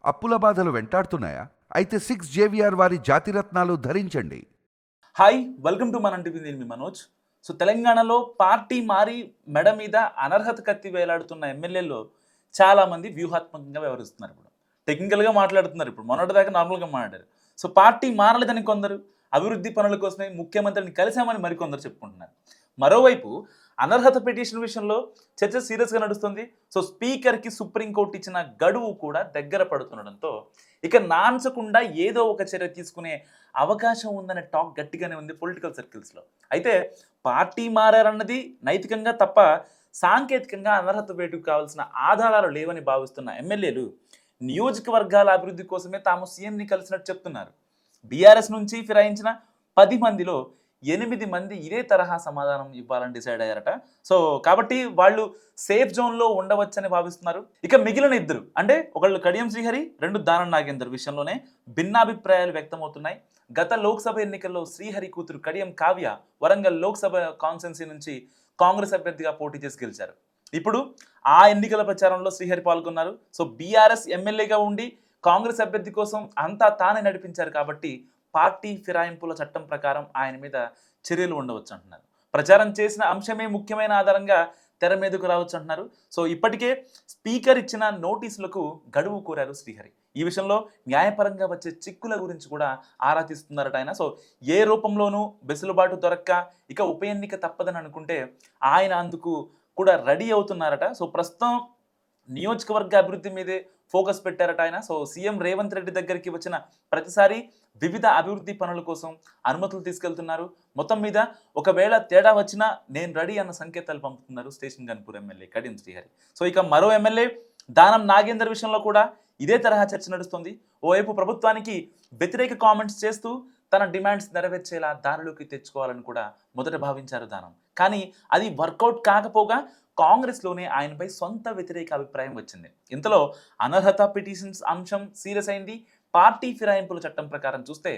అప్పుల బాధలు వెంటాడుతున్నాయా? అయితే 6 జేవిఆర్ వారి జాతిరత్నాలు ధరించండి. హాయ్ వెల్కమ్ టు మనం టీవీ. నేను మీ మనోజ్. సో తెలంగాణలో పార్టీ మారి మెడ మీద అనర్హత కత్తి వేలాడుతున్న ఎమ్మెల్యేలు చాలామంది వ్యూహాత్మకంగా వ్యవహరిస్తున్నారు. ఇప్పుడు టెక్నికల్గా మాట్లాడుతున్నారు. ఇప్పుడు మొన్నటిదాకా నార్మల్గా మాట్లాడారు. సో పార్టీ మారలేదని కొందరు, అభివృద్ధి పనుల కోసమే ముఖ్యమంత్రిని కలిశామని మరికొందరు చెప్పుకుంటున్నారు. మరోవైపు అనర్హత పిటిషన్ విషయంలో చర్చ సీరియస్గా నడుస్తుంది. సో స్పీకర్కి సుప్రీంకోర్టు ఇచ్చిన గడువు కూడా దగ్గర పడుతుండడంతో ఇక నాన్చకుండా ఏదో ఒక చర్య తీసుకునే అవకాశం ఉందనే టాక్ గట్టిగానే ఉంది పొలిటికల్ సర్కిల్స్లో. అయితే పార్టీ మారారన్నది నైతికంగా తప్ప సాంకేతికంగా అనర్హత వేటుకు కావాల్సిన ఆధారాలు లేవని భావిస్తున్న ఎమ్మెల్యేలు నియోజకవర్గాల అభివృద్ధి కోసమే తాము సీఎంని కలిసినట్టు చెప్తున్నారు. బీఆర్ఎస్ నుంచి ఫిరాయించిన 10 మందిలో 8 మంది ఇదే తరహా సమాధానం ఇవ్వాలని డిసైడ్ అయ్యారట. సో కాబట్టి వాళ్ళు సేఫ్ జోన్లో ఉండవచ్చని భావిస్తున్నారు. ఇక మిగిలిన ఇద్దరు అంటే ఒకళ్ళు కడియం శ్రీహరి, రెండు దానం నాగేందర్ విషయంలోనే భిన్నాభిప్రాయాలు వ్యక్తమవుతున్నాయి. గత లోక్సభ ఎన్నికల్లో శ్రీహరి కూతురు కడియం కావ్య వరంగల్ లోక్సభ కాన్స్టిట్యున్సీ నుంచి కాంగ్రెస్ అభ్యర్థిగా పోటీ చేసి గెలిచారు. ఇప్పుడు ఆ ఎన్నికల ప్రచారంలో శ్రీహరి పాల్గొన్నారు. సో బీఆర్ఎస్ ఎమ్మెల్యేగా ఉండి కాంగ్రెస్ అభ్యర్థి కోసం అంతా తానే నడిపించారు కాబట్టి పార్టీ ఫిరాయింపుల చట్టం ప్రకారం ఆయన మీద చర్యలు ఉండవచ్చు అంటున్నారు. ప్రచారం చేసిన అంశమే ముఖ్యమైన ఆధారంగా తెర మీదకు రావచ్చు అంటున్నారు. సో ఇప్పటికే స్పీకర్ ఇచ్చిన నోటీసులకు గడువు కోరారు శ్రీహరి. ఈ విషయంలో న్యాయపరంగా వచ్చే చిక్కుల గురించి కూడా ఆరా తీస్తున్నారట ఆయన. సో ఏ రూపంలోనూ వెసులుబాటు దొరక్క ఇక ఉప ఎన్నిక తప్పదని అనుకుంటే ఆయన అందుకు కూడా రెడీ అవుతున్నారట. సో ప్రస్తుతం నియోజకవర్గ అభివృద్ధి మీదే ఫోకస్ పెట్టారట ఆయన. సో సీఎం రేవంత్ రెడ్డి దగ్గరికి వచ్చిన ప్రతిసారి వివిధ అభివృద్ధి పనుల కోసం అనుమతులు తీసుకెళ్తున్నారు. మొత్తం మీద ఒకవేళ తేడా వచ్చినా నేను రెడీ అన్న సంకేతాలు పంపుతున్నారు station Ghanpur MLA Kadiyam Srihari. So ఇక మరో ఎమ్మెల్యే దానం నాగేందర్ విషయంలో కూడా ఇదే తరహా చర్చ నడుస్తుంది. ఓవైపు ప్రభుత్వానికి వ్యతిరేక కామెంట్స్ చేస్తూ తన డిమాండ్స్ నెరవేర్చేలా దారిలోకి తెచ్చుకోవాలని కూడా మొదట భావించారు దానం. కానీ అది వర్కౌట్ కాకపోగా కాంగ్రెస్లోనే ఆయనపై సొంత వ్యతిరేక అభిప్రాయం వచ్చింది. ఇంతలో అనర్హత పిటిషన్స్ అంశం సీరియస్ అయింది. పార్టీ ఫిరాయింపుల చట్టం ప్రకారం చూస్తే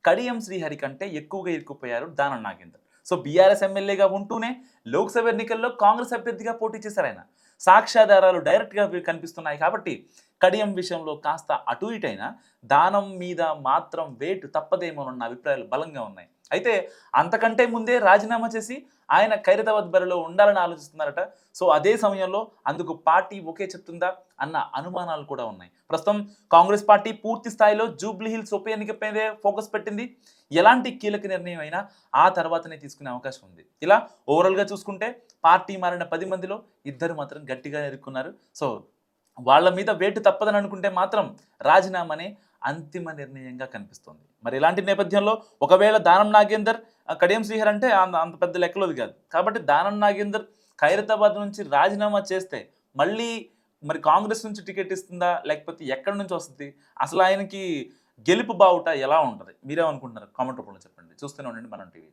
కడియం శ్రీహరి కంటే ఎక్కువగా ఇరుక్కుపోయారు దానం నాగేందర్. సో బీఆర్ఎస్ ఎమ్మెల్యేగా ఉంటూనే లోక్సభ ఎన్నికల్లో కాంగ్రెస్ అభ్యర్థిగా పోటీ చేశారు ఆయన. సాక్ష్యాధారాలు డైరెక్ట్గా కనిపిస్తున్నాయి కాబట్టి కడియం విషయంలో కాస్త అటు ఇటైనా దానం మీద మాత్రం వేటు తప్పదేమోనన్న అభిప్రాయాలు బలంగా ఉన్నాయి. అయితే అంతకంటే ముందే రాజీనామా చేసి ఆయన ఖైరతాబాద్ బరిలో ఉండాలని ఆలోచిస్తున్నారట. సో అదే సమయంలో అందుకు పార్టీ ఒకే చెప్తుందా అన్న అనుమానాలు కూడా ఉన్నాయి. ప్రస్తుతం కాంగ్రెస్ పార్టీ పూర్తి స్థాయిలో జూబ్లీ హిల్స్ ఉప ఎన్నికపైనే ఫోకస్ పెట్టింది. ఎలాంటి కీలక నిర్ణయం అయినా ఆ తర్వాతనే తీసుకునే అవకాశం ఉంది. ఇలా ఓవరాల్గా చూసుకుంటే పార్టీ మారిన 10 మందిలో ఇద్దరు మాత్రం గట్టిగా ఎదుర్కొన్నారు. సో వాళ్ళ మీద వేటు తప్పదని అనుకుంటే మాత్రం రాజీనామానే అంతిమ నిర్ణయంగా కనిపిస్తుంది. మరి ఇలాంటి నేపథ్యంలో ఒకవేళ దానం నాగేందర్ కడియం శ్రీహరి అంటే అంత పెద్ద లెక్కలోది కాదు కాబట్టి దానం నాగేందర్ ఖైరతాబాద్ నుంచి రాజీనామా చేస్తే మళ్ళీ మరి కాంగ్రెస్ నుంచి టికెట్ ఇస్తుందా లేకపోతే ఎక్కడి నుంచి వస్తుంది, అసలు ఆయనకి గెలుపు బావుట ఎలా ఉంటుంది, మీరేమనుకుంటున్నారు కామెంట్ రూపంలో చెప్పండి. చూస్తూనే ఉండండి మనం టీవీ.